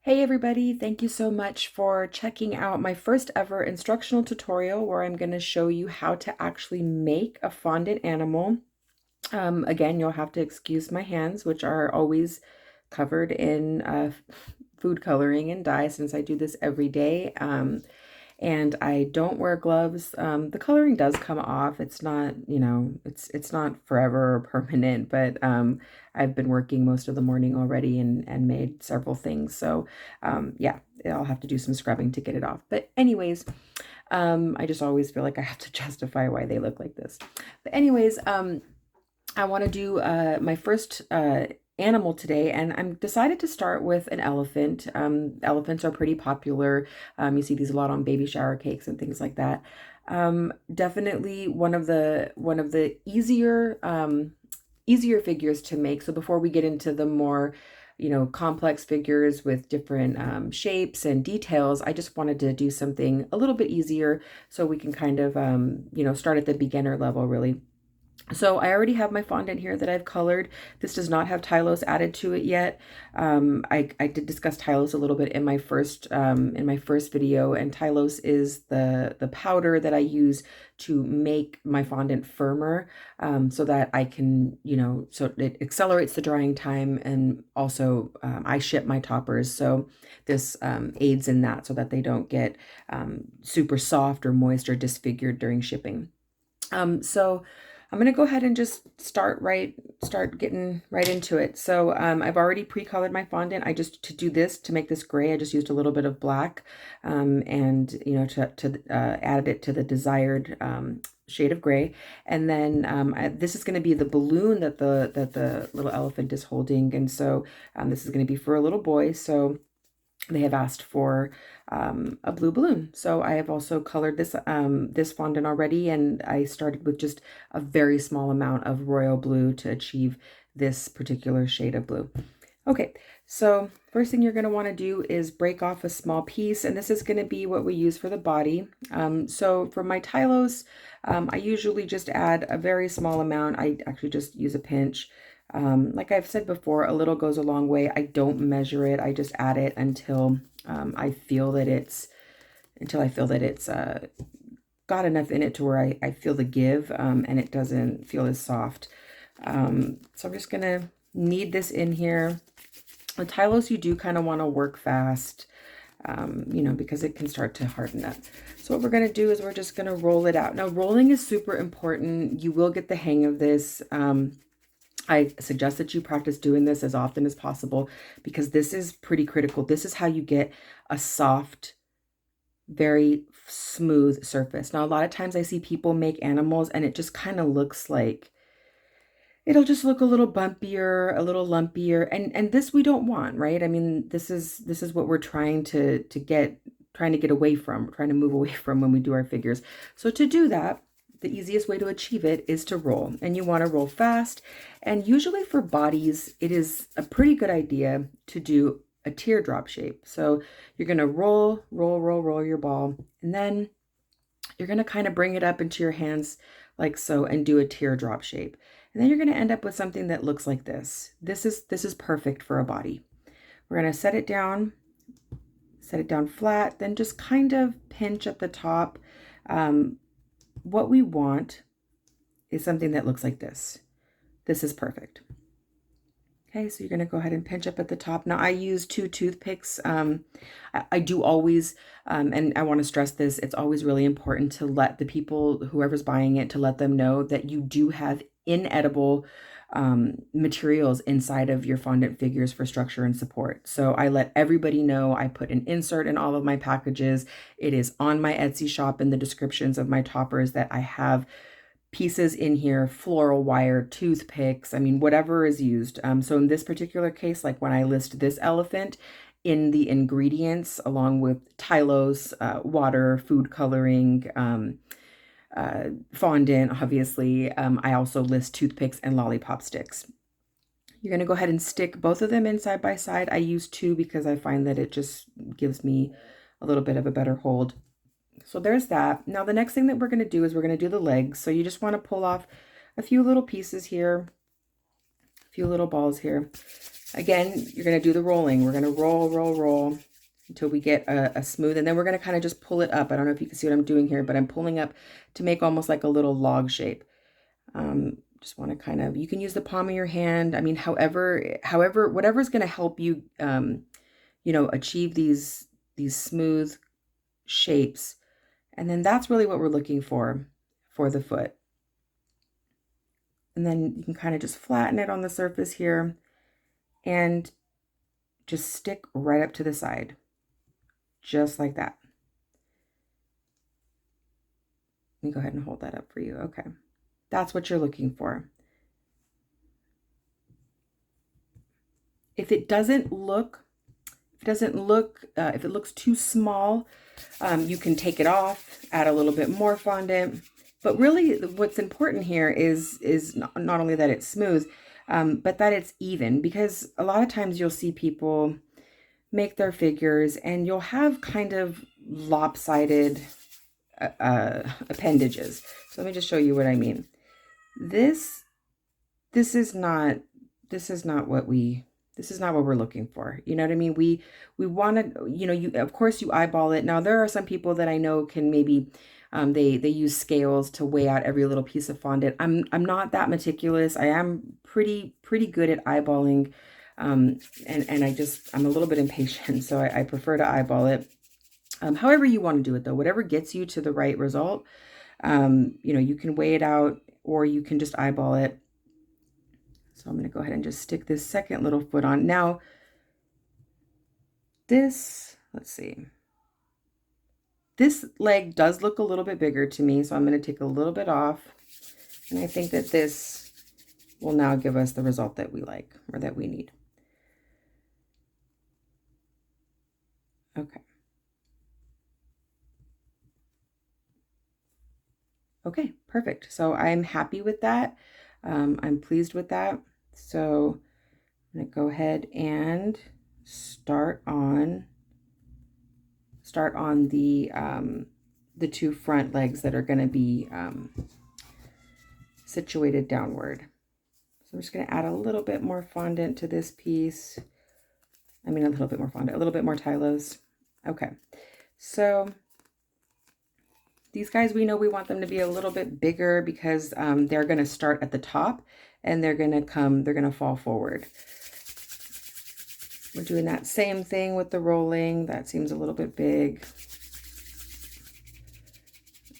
Hey everybody, thank you so much for checking out my first ever instructional tutorial where I'm going to show you how to actually make a fondant animal. Again, you'll have to excuse my hands, which are always covered in food coloring and dye since I do this every day. And I don't wear gloves. The coloring does come off. It's not, it's not forever or permanent, but I've been working most of the morning already and made several things. So yeah, I'll have to do some scrubbing to get it off. But anyways, I just always feel like I have to justify why they look like this. But anyways, I want to do my first animal today, and I'm decided to start with an elephant. Elephants are pretty popular. You see these a lot on baby shower cakes and things like that. Definitely one of the easier figures to make. So before we get into the more complex figures with different shapes and details, I just wanted to do something a little bit easier so we can kind of start at the beginner level really. So I already have my fondant here that I've colored. This does not have Tylose added to it yet. I did discuss Tylose a little bit in my first video, and Tylose is the powder that I use to make my fondant firmer, so that I can, so it accelerates the drying time, and also I ship my toppers, so this aids in that so that they don't get super soft or moist or disfigured during shipping. So I'm going to go ahead and just start getting right into it. So I've already pre-colored my fondant. To do this, to make this gray, I just used a little bit of black, and to add it to the desired shade of gray. And then this is going to be the balloon that the little elephant is holding. And so this is going to be for a little boy. So they have asked for a blue balloon. So I have also colored this fondant already, and I started with just a very small amount of royal blue to achieve this particular shade of blue. Okay, so first thing you're going to want to do is break off a small piece, and this is going to be what we use for the body. So for my Tylose, I usually just add a very small amount. I actually just use a pinch. Like I've said before, a little goes a long way. I don't measure it. I just add it until I feel that it's got enough in it to where I feel the give, and it doesn't feel as soft. So I'm just gonna knead this in here. With Tylose, you do kind of want to work fast, because it can start to harden up. So what we're going to do is we're just going to roll it out. Now, rolling is super important. You will get the hang of this. I suggest that you practice doing this as often as possible because this is pretty critical. This is how you get a soft, very smooth surface. Now, a lot of times I see people make animals and it just kind of looks like it'll just look a little bumpier, a little lumpier, and this we don't want, right? I mean, this is what we're trying to get away from, trying to move away from when we do our figures. So to do that, the easiest way to achieve it is to roll, and you want to roll fast. And usually for bodies, it is a pretty good idea to do a teardrop shape. So you're going to roll your ball, and then you're going to kind of bring it up into your hands like so and do a teardrop shape. And then you're going to end up with something that looks like this. This is perfect for a body. We're going to set it down flat, then just kind of pinch at the top. What we want is something that looks like this. This is perfect. Okay, so you're going to go ahead and pinch up at the top. Now I use 2 toothpicks. I do always, and I want to stress this, it's always really important to let the people, whoever's buying it, to let them know that you do have inedible materials inside of your fondant figures for structure and support. So I let everybody know. I put an insert in all of my packages. It is on my Etsy shop in the descriptions of my toppers that I have pieces in here, floral wire, toothpicks, I mean, whatever is used. So in this particular case, like when I list this elephant, in the ingredients, along with Tylose, water, food coloring, fondant, obviously, I also list toothpicks and lollipop sticks. You're going to go ahead and stick both of them in side by side. I use 2 because I find that it just gives me a little bit of a better hold. So there's that. Now the next thing that we're going to do is we're going to do the legs. So you just want to pull off a few little pieces here, a few little balls here. Again, you're going to do the rolling. We're going to roll, roll, roll until we get a smooth, and then we're going to kind of just pull it up. I don't know if you can see what I'm doing here, but I'm pulling up to make almost like a little log shape. Just want to kind of, you can use the palm of your hand. I mean, whatever's going to help you, you know, achieve these smooth shapes. And then that's really what we're looking for the foot. And then you can kind of just flatten it on the surface here and just stick right up to the side, just like that. Let me go ahead and hold that up for you. Okay. That's what you're looking for. If it looks too small, you can take it off, add a little bit more fondant. But really what's important here is not only that it's smooth, but that it's even, because a lot of times you'll see people make their figures and you'll have kind of lopsided appendages. So let me just show you what I mean. This is not what we're looking for. You know what I mean? We want to, you know, of course you eyeball it. Now there are some people that I know can maybe they use scales to weigh out every little piece of fondant. I'm not that meticulous. I am pretty good at eyeballing, and I'm a little bit impatient, so I prefer to eyeball it. However you want to do it though, whatever gets you to the right result. You know, you can weigh it out or you can just eyeball it. So I'm going to go ahead and just stick this second little foot on. Now, let's see. This leg does look a little bit bigger to me, so I'm going to take a little bit off. And I think that this will now give us the result that we like, or that we need. Okay. Okay, perfect. So I'm happy with that. I'm pleased with that. So I'm going to go ahead and start on the two front legs that are going to be situated downward. So I'm just going to add a little bit more fondant to this piece. I mean, a little bit more fondant, a little bit more Tylose. Okay, so these guys, we know we want them to be a little bit bigger because they're going to start at the top and they're going to fall forward. We're doing that same thing with the rolling. That seems a little bit big.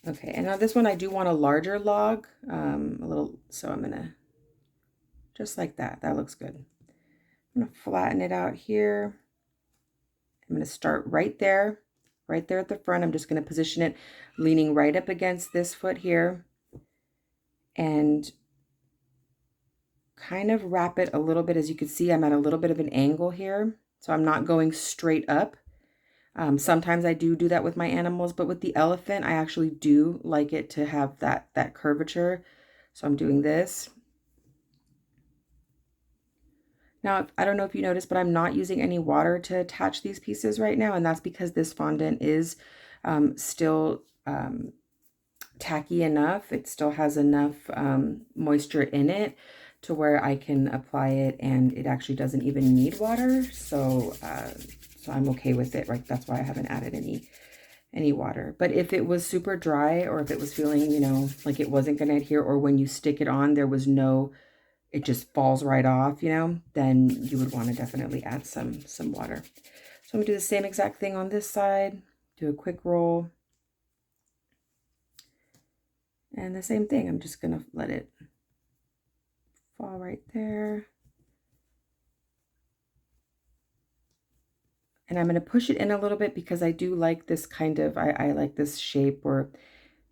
Okay, and now this one I do want a larger log, so I'm gonna, just like that. That looks good. I'm gonna flatten it out here. I'm gonna start right there at the front. I'm just gonna position it leaning right up against this foot here and kind of wrap it a little bit. As you can see, I'm at a little bit of an angle here, so I'm not going straight up. Sometimes I do that with my animals, but with the elephant, I actually do like it to have that curvature. So I'm doing this. Now, I don't know if you noticed, but I'm not using any water to attach these pieces right now, and that's because this fondant is still tacky enough. It still has enough moisture in it to where I can apply it and it actually doesn't even need water. So I'm okay with it, right? That's why I haven't added any water. But if it was super dry, or if it was feeling, you know, like it wasn't going to adhere, or when you stick it on, it just falls right off, you know, then you would want to definitely add some water. So I'm gonna do the same exact thing on this side, do a quick roll. And the same thing, I'm just gonna let it fall right there. And I'm going to push it in a little bit because I do like this kind of, I like this shape where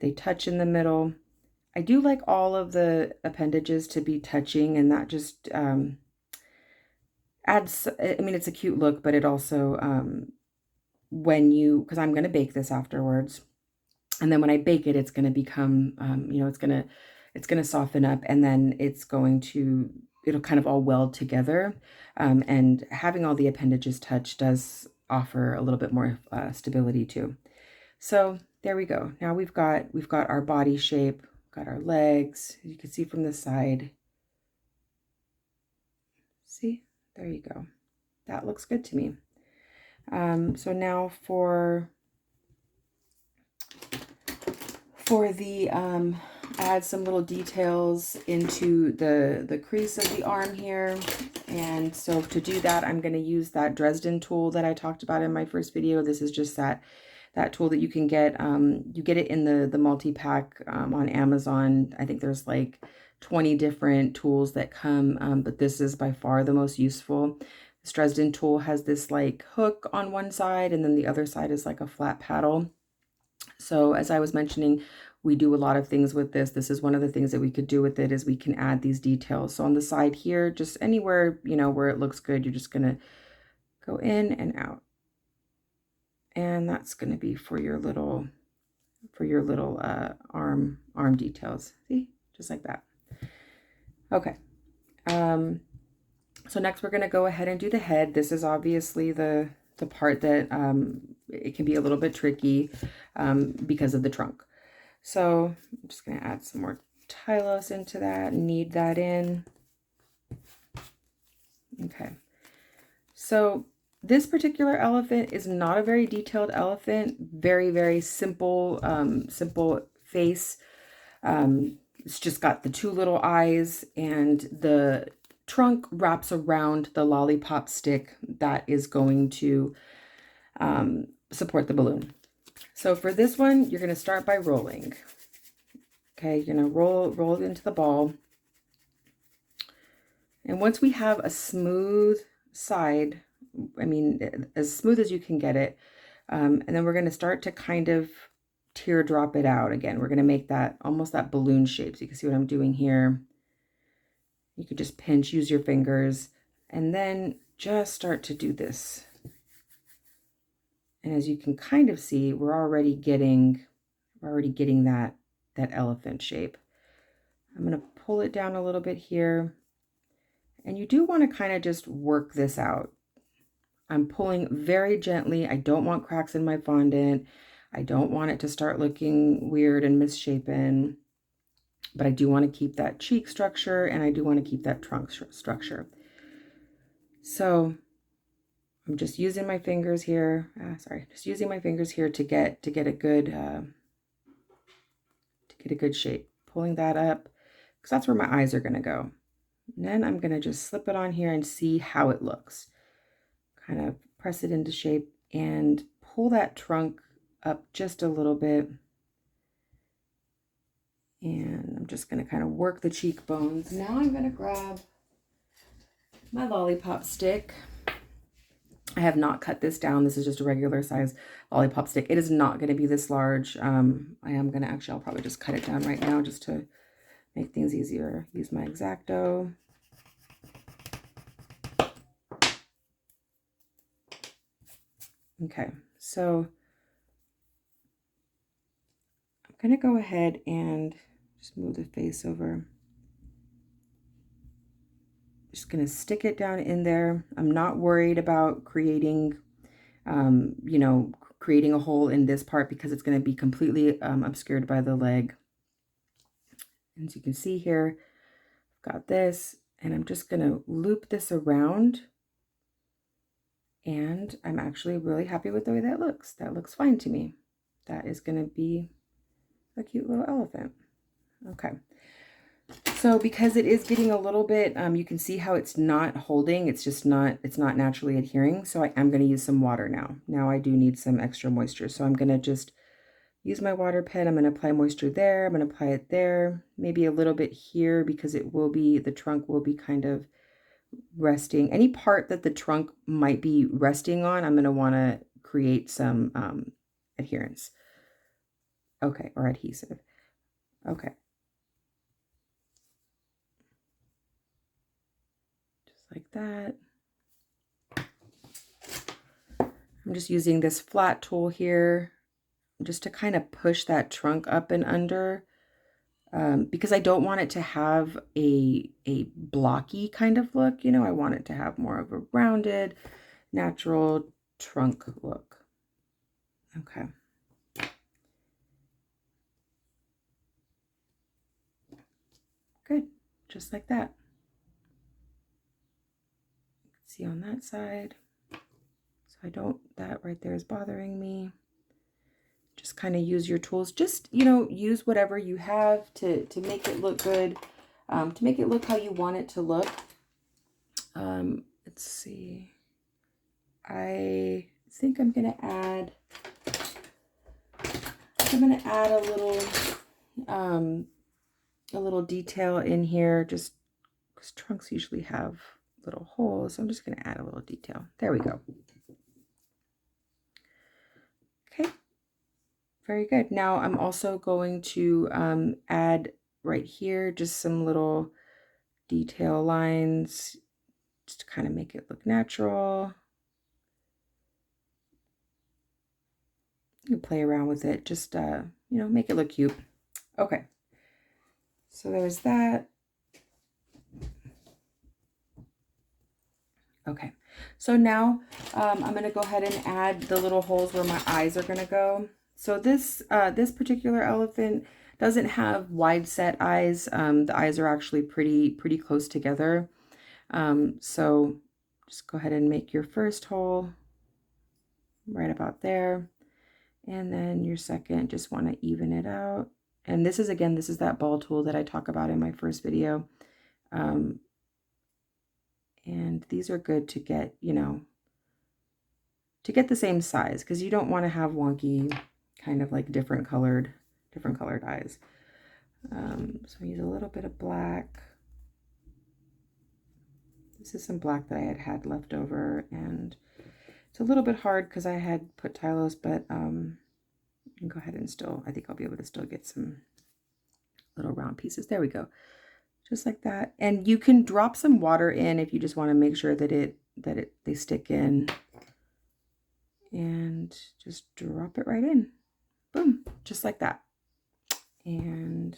they touch in the middle. I do like all of the appendages to be touching, and that just adds, I mean, it's a cute look, but it also, because I'm going to bake this afterwards. And then when I bake it, it's going to become, you know, it's going to soften up, and then it'll kind of all weld together. And having all the appendages touch does offer a little bit more stability too. So there we go. Now we've got our body shape, got our legs. You can see from the side. See, There you go. That looks good to me. So now for the add some little details into the crease of the arm here. And so to do that, I'm going to use that Dresden tool that I talked about in my first video. This is just that tool that you can get. You get it in the multi-pack on Amazon. I think there's like 20 different tools that come, but this is by far the most useful. This Dresden tool has this like hook on one side, and then the other side is like a flat paddle. So as I was mentioning, we do a lot of things with this. This is one of the things that we could do with it, is we can add these details. So on the side here, just anywhere, you know, where it looks good, you're just going to go in and out. And that's going to be for your little arm details. See, just like that. Okay. So next we're going to go ahead and do the head. This is obviously the part that it can be a little bit tricky because of the trunk. So I'm just going to add some more Tylose into that, knead that in. Okay. So this particular elephant is not a very detailed elephant, very, very simple, simple face. It's just got the two little eyes, and the trunk wraps around the lollipop stick that is going to support the balloon. So for this one, you're going to start by rolling. Okay, you're going to roll it into the ball. And once we have a smooth side, I mean, as smooth as you can get it, and then we're going to start to kind of teardrop it out again. We're going to make that almost that balloon shape. So you can see what I'm doing here. You could just pinch, use your fingers, and then just start to do this. And as you can kind of see, we're already getting that elephant shape. I'm going to pull it down a little bit here. And you do want to kind of just work this out. I'm pulling very gently. I don't want cracks in my fondant. I don't want it to start looking weird and misshapen. But I do want to keep that cheek structure, and I do want to keep that trunk structure. So I'm just using my fingers here. Just using my fingers here to get a good shape. Pulling that up, because that's where my eyes are going to go. And then I'm going to just slip it on here and see how it looks. Kind of press it into shape and pull that trunk up just a little bit. And I'm just going to kind of work the cheekbones. Now I'm going to grab my lollipop stick. I have not cut this down. This is just a regular size lollipop stick. It is not going to be this large. I am going to I'll probably just cut it down right now just to make things easier. Use my X-Acto. Okay, so I'm going to go ahead and just move the face over. Just going to stick it down in there. I'm not worried about creating, creating a hole in this part, because it's going to be completely obscured by the leg. As you can see here, I've got this, and I'm just going to loop this around. And I'm actually really happy with the way that looks. That looks fine to me. That is going to be a cute little elephant. Okay. So because it is getting a little bit, you can see how it's not holding. It's not naturally adhering. So I am going to use some water now. Now I do need some extra moisture. So I'm going to just use my water pen. I'm going to apply moisture there. I'm going to apply it there. Maybe a little bit here, because the trunk will be kind of resting. Any part that the trunk might be resting on, I'm going to want to create some adherence. Okay, or adhesive. Okay. Just like that. I'm just using this flat tool here just to kind of push that trunk up and under, because I don't want it to have a blocky kind of look. You know, I want it to have more of a rounded, natural trunk look. Okay. Good, just like that. See on that side. So I don't, that right there is bothering me. Just kind of use your tools. Just, you know, use whatever you have to make it look good, to make it look how you want it to look. Let's see. I think I'm going to add a little detail in here, just because trunks usually have little holes. So I'm just going to add a little detail. There we go. Okay. Very good. Now I'm also going to add right here just some little detail lines just to kind of make it look natural. You can play around with it, just you know, make it look cute. Okay. So there's that. Okay. So now I'm going to go ahead and add the little holes where my eyes are going to go. So this particular elephant doesn't have wide set eyes. The eyes are actually pretty close together. So just go ahead and make your first hole right about there. And then your second, just want to even it out. And this is, again, this is that ball tool that I talk about in my first video. And these are good to get, you know, to get the same size, because you don't want to have wonky kind of like different colored eyes. So I use a little bit of black. This is some black that I had left over, and it's a little bit hard because I had put Tylos, but you can go ahead and still, I think I'll be able to still get some little round pieces. There we go. Just like that. And you can drop some water in if you just want to make sure that they stick in. And just drop it right in. Boom, just like that. And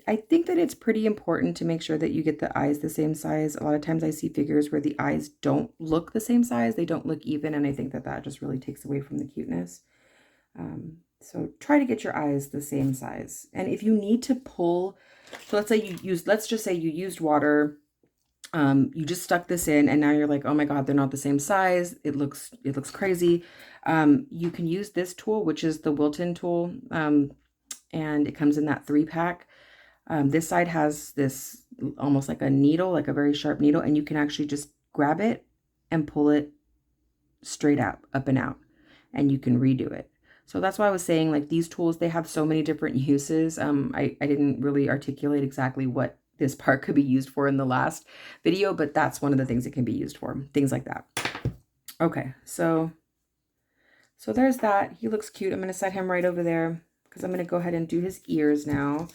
I think that it's pretty important to make sure that you get the eyes the same size. A lot of times I see figures where the eyes don't look the same size. They don't look even, and I think that that just really takes away from the cuteness. So try to get your eyes the same size. And if you need to pull, so let's just say you used water, you just stuck this in, and now you're like, oh my God, they're not the same size. It looks crazy. You can use this tool, which is the Wilton tool. And it comes in that 3-pack. This side has this almost like a needle, like a very sharp needle, and you can actually just grab it and pull it straight up and out, and you can redo it. So that's why I was saying, like, these tools, they have so many different uses. I didn't really articulate exactly what this part could be used for in the last video, but that's one of the things it can be used for, things like that. Okay, so there's that. He looks cute. I'm going to set him right over there because I'm going to go ahead and do his ears now.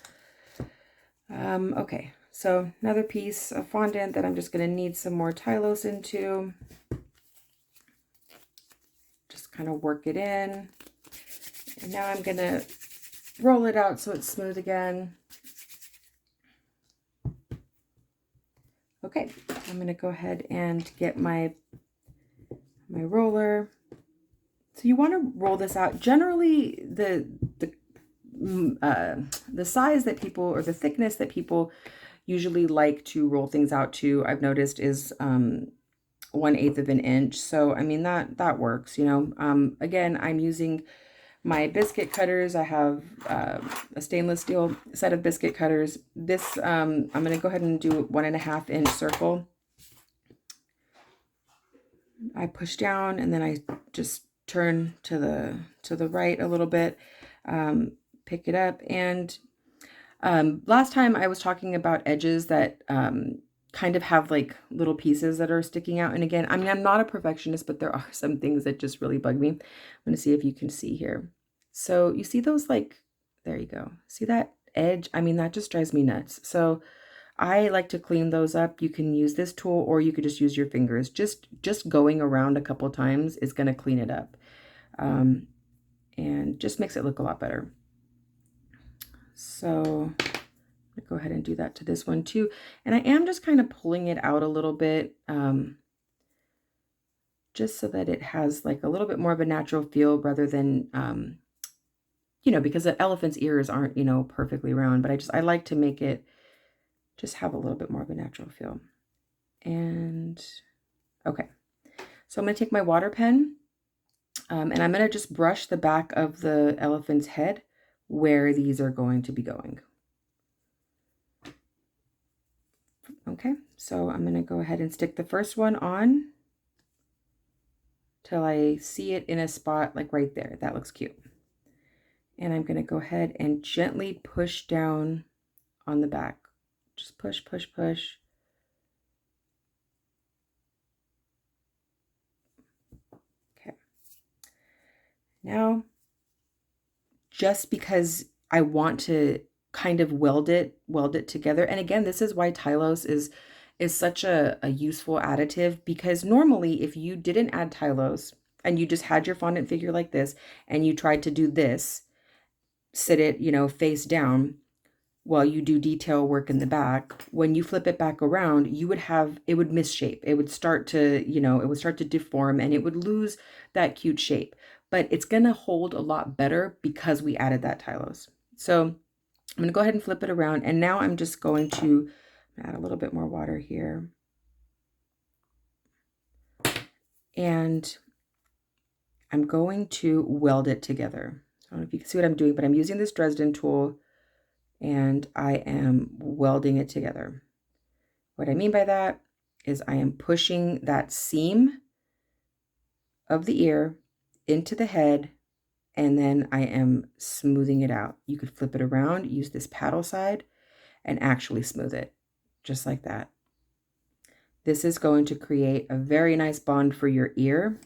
Okay, so another piece of fondant that I'm just going to need some more Tylos into. Just kind of work it in. And now I'm going to roll it out so it's smooth again. Okay, I'm going to go ahead and get my roller. So you want to roll this out. Generally, the size that people, or the thickness that people usually like to roll things out to, I've noticed, is 1/8 of an inch. So I mean that works, you know. Again, I'm using my biscuit cutters. I have a stainless steel set of biscuit cutters. This I'm going to go ahead and do a 1.5 inch circle. I push down and then I just turn to the right a little bit, pick it up. And last time I was talking about edges that kind of have like little pieces that are sticking out. And again, I mean, I'm not a perfectionist, but there are some things that just really bug me. I'm going to see if you can see here. So you see those, like, there you go. See that edge? I mean, that just drives me nuts. So I like to clean those up. You can use this tool, or you could just use your fingers. Just going around a couple times is going to clean it up. And just makes it look a lot better. So I'm gonna go ahead and do that to this one too. And I am just kind of pulling it out a little bit, just so that it has like a little bit more of a natural feel rather than, you know, because the elephant's ears aren't, you know, perfectly round, but I like to make it just have a little bit more of a natural feel. And okay, so I'm going to take my water pen and I'm going to just brush the back of the elephant's head where these are going to be going. Okay, so I'm going to go ahead and stick the first one on till I see it in a spot like right there. That looks cute. And I'm going to go ahead and gently push down on the back. Just push, push, push. Okay. Now, just because I want to kind of weld it together. And again, this is why Tylose is such a useful additive, because normally if you didn't add Tylose and you just had your fondant figure like this and you tried to do this, sit it, you know, face down while you do detail work in the back, when you flip it back around, you would have, it would misshape. It would start to, you know, it would start to deform and it would lose that cute shape. But it's going to hold a lot better because we added that Tylose. So I'm going to go ahead and flip it around. And now I'm just going to add a little bit more water here. And I'm going to weld it together. I don't know if you can see what I'm doing, but I'm using this Dresden tool and I am welding it together. What I mean by that is I am pushing that seam of the ear into the head, and then I am smoothing it out. You could flip it around, use this paddle side, and actually smooth it, just like that. This is going to create a very nice bond for your ear,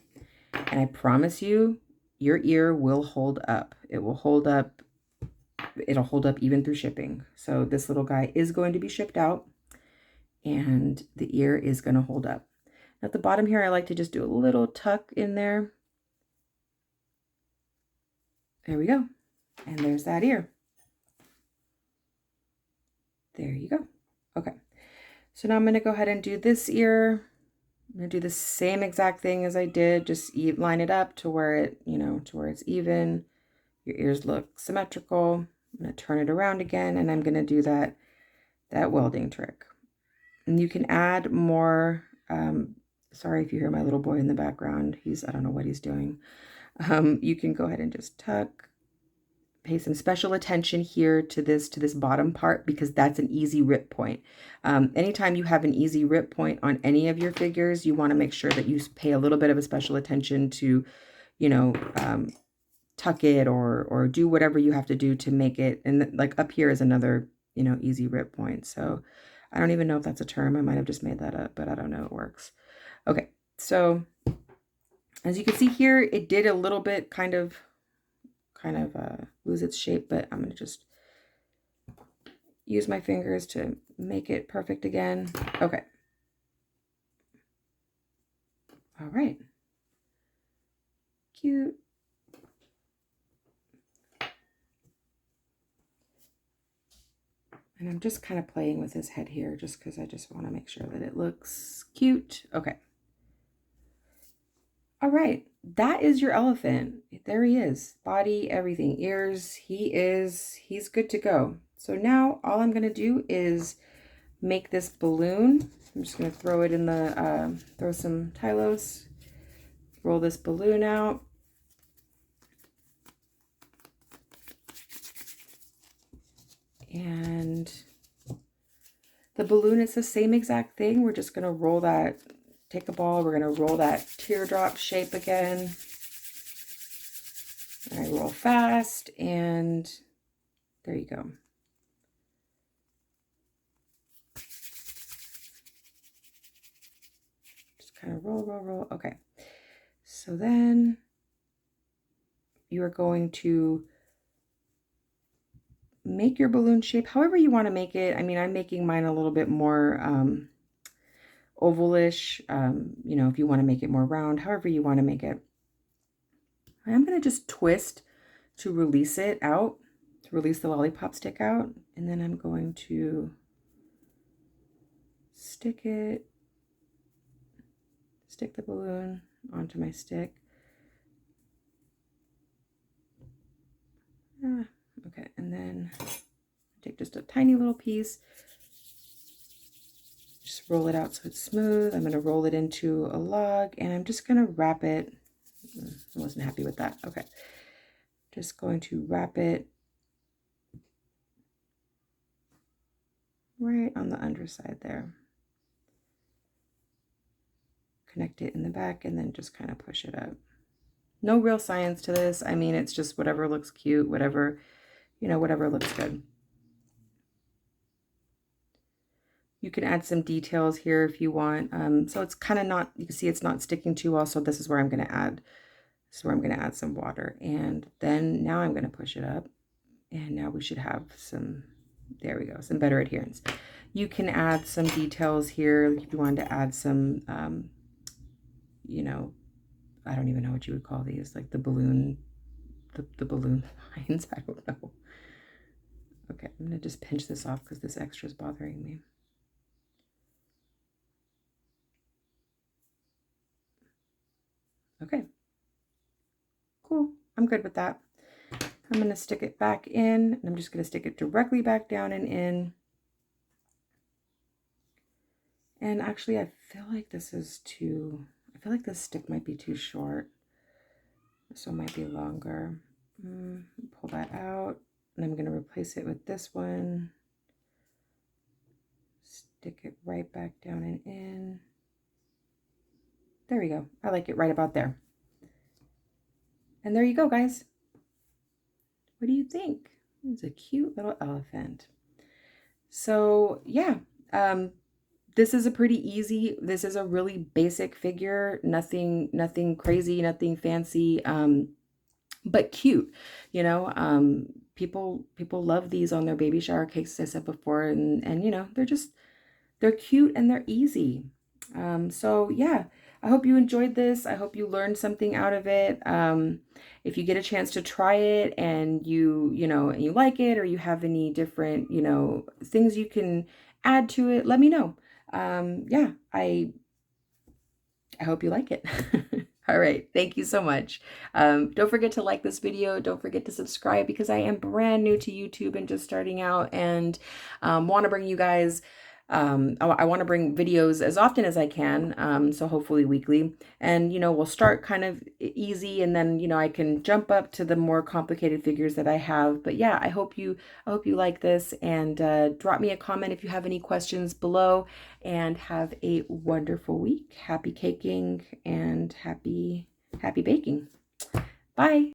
and I promise you, your ear will hold up. It will hold up. It'll hold up even through shipping. So this little guy is going to be shipped out, and the ear is going to hold up. At the bottom here, I like to just do a little tuck in there. There we go. And there's that ear. There you go. Okay. So now I'm going to go ahead and do this ear. I'm going to do the same exact thing as I did. Just line it up to where it, you know, to where it's even. Your ears look symmetrical. I'm going to turn it around again, and I'm going to do that welding trick. And you can add more. Sorry if you hear my little boy in the background. I don't know what he's doing. You can go ahead and just tuck, pay some special attention here to this bottom part, because that's an easy rip point. Anytime you have an easy rip point on any of your figures, you want to make sure that you pay a little bit of a special attention to, you know, tuck it or do whatever you have to do to make it. And like up here is another, you know, easy rip point. So I don't even know if that's a term. I might have just made that up, but I don't know, it works. Okay, so as you can see here, it did a little bit kind of lose its shape, but I'm going to just use my fingers to make it perfect again. Okay. All right. Cute. And I'm just kind of playing with his head here just because I just want to make sure that it looks cute. Okay. All right. That is your elephant. There he is. Body, everything, ears. He's good to go. So now all I'm going to do is make this balloon. I'm just going to throw it in the, throw some Tylose, roll this balloon out. And the balloon is the same exact thing. We're just going to roll that, take a ball, we're going to roll that teardrop shape again. And I roll fast, and there you go. Just kind of roll, roll, roll. Okay. So then you are going to make your balloon shape however you want to make it. I mean, I'm making mine a little bit more ovalish. You know, if you want to make it more round, however you want to make it. I'm going to just twist to release it out, to release the lollipop stick out. And then I'm going to stick the balloon onto my stick. Okay, and then take just a tiny little piece, Just roll it out so it's smooth. I'm going to roll it into a log, and I'm just going to wrap it. I wasn't happy with that. Okay. Just going to wrap it right on the underside there. Connect it in the back and then just kind of push it up. No real science to this. I mean, it's just whatever looks cute, whatever, whatever looks good. You can add some details here if you want. So it's kind of not, you can see it's not sticking too well. So this is where I'm going to add, some water. And then now I'm going to push it up. And now we should have some, there we go, some better adherence. You can add some details here if you wanted to add some, I don't even know what you would call these, like the balloon, the balloon lines. I don't know. Okay, I'm going to just pinch this off because this extra is bothering me. Okay, cool. I'm good with that. I'm going to stick it back in, and I'm just going to stick it directly back down and in. And actually, I feel like this is too, I feel like this stick might be too short. This one might be longer. Pull that out, and I'm going to replace it with this one. Stick it right back down and in. There we go. I like it right about there. And there you go, guys. What do you think? It's a cute little elephant. So yeah, this is a pretty easy, this is a really basic figure, nothing crazy, nothing fancy, but cute, people love these on their baby shower cakes, as I said before, and they're cute and they're easy. So yeah, I hope you enjoyed this. I hope you learned something out of it. If you get a chance to try it and you like it, or you have any different, things you can add to it, let me know. Yeah, I hope you like it. All right. Thank you so much. Don't forget to like this video. Don't forget to subscribe, because I am brand new to YouTube and just starting out, and want to bring you guys, I want to bring videos as often as I can. So hopefully weekly, and, we'll start kind of easy, and then, I can jump up to the more complicated figures that I have. But yeah, I hope you like this, and drop me a comment if you have any questions below, and have a wonderful week. Happy caking and happy baking. Bye.